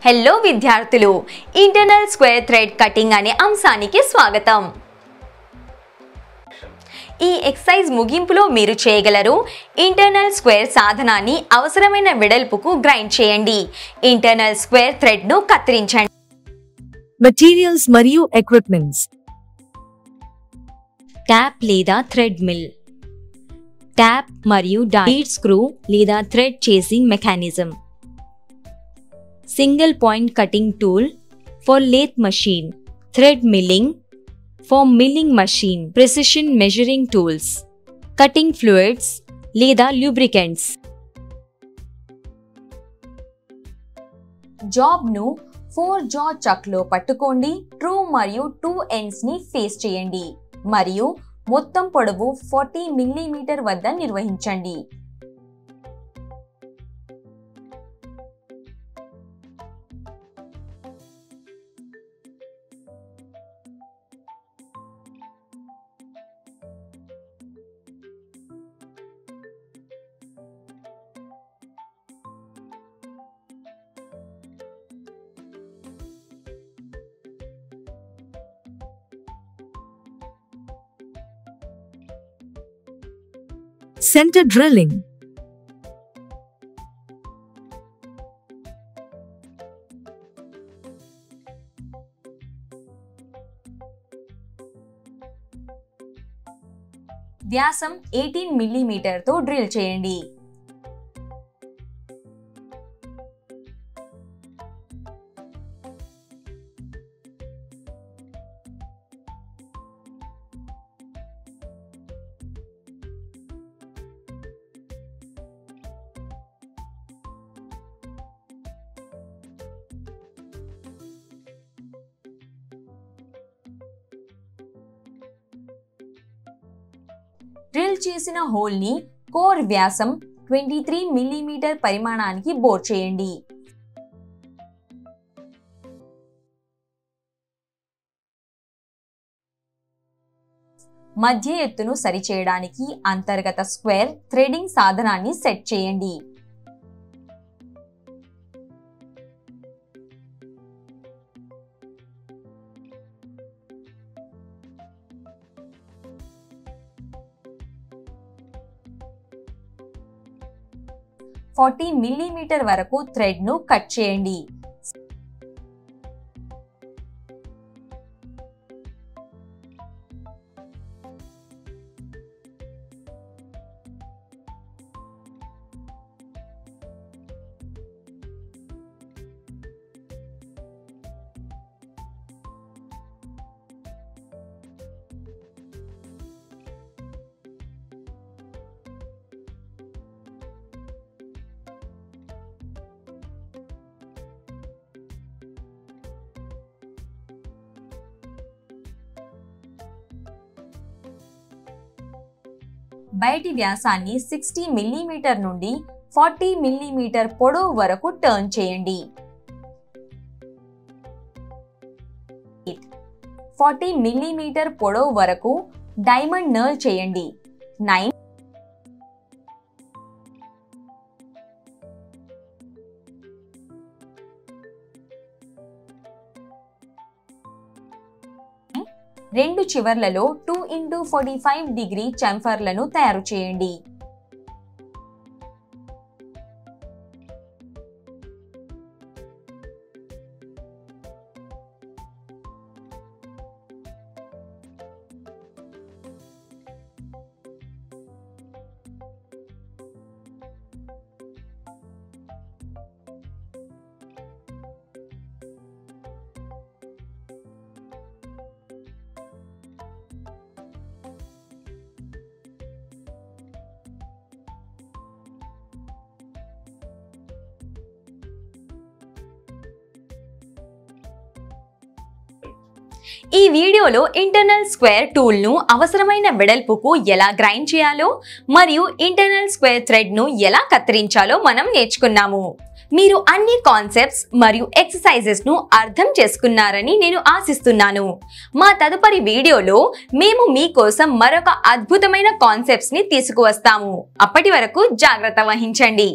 Hello విద్యార్థులు, internal square thread cutting అనే అంశానికి స్వాగతం. ఈ ఎక్సర్సైజ్ ముగింపులో మీరు చేయగలరు. ఇంటర్నల్ స్క్వేర్ సాధనాన్ని అవసరమైన వెడల్పుకు గ్రైండ్ చేయండి. ఇంటర్నల్ స్క్వేర్ థ్రెడ్ ను కత్తిరించండి. మెటీరియల్స్ మరియు ఎక్విప్మెంట్స్: ట్యాప్ లేదా థ్రెడ్ మిల్, ట్యాప్ మరియు లీడ్ స్క్రూ లేదా thread chasing mechanism, single point cutting tool for lathe machine, thread milling for milling machine, precision measuring tools, cutting fluids లేదా lubricants. జాబ్ను 4 జా చక్లో పట్టుకోండి. True మరియు 2 ends ని face చేయండి మరియు మొత్తం పొడవు 40 మిల్లీమీటర్ వద్ద నిర్వహించండి. center drilling, వ్యాసం 18 మిల్లీమీటర్తో డ్రిల్ చేయండి. డ్రిల్ చేసిన హోల్ ని కోర్ వ్యాసం 23 మిల్లీమీటర్ పరిమాణానికి బోర్ చేయండి. మధ్య ఎత్తును సరిచేయడానికి అంతర్గత స్క్వేర్ థ్రెడింగ్ సాధనాన్ని సెట్ చేయండి. $40 మిల్లీమీటర్ వరకు థ్రెడ్ ను కట్ చేయండి. బయటి వ్యాసాన్ని 60 మిల్లీమీటర్ నుండి 40 మిల్లీమీటర్ పొడవు వరకు టర్న్ చేయండి. 40 మిల్లీమీటర్ పొడవు వరకు డైమండ్ నర్ల్ చేయండి. 9 రెండు చివర్లలో 2x45 డిగ్రీ చాంఫర్లను తయారు చేయండి. ఈ వీడియోలో ఇంటర్నల్ స్క్వేర్ టూల్ ను అవసరమైన వెడల్పుకు ఎలా గ్రైండ్ చేయాలో మరియు ఇంటర్నల్ స్క్వేర్ థ్రెడ్ ను ఎలా కత్తిరించాలో మనం నేర్చుకున్నాము. మీరు అన్ని కాన్సెప్ట్స్ మరియు ఎక్సర్సైజెస్ ను అర్థం చేసుకున్నారని నేను ఆశిస్తున్నాను. మా తదుపరి వీడియోలో మేము మీకోసం మరొక అద్భుతమైన కాన్సెప్ట్స్ ని తీసుకువస్తాము. అప్పటి వరకు జాగ్రత్త వహించండి.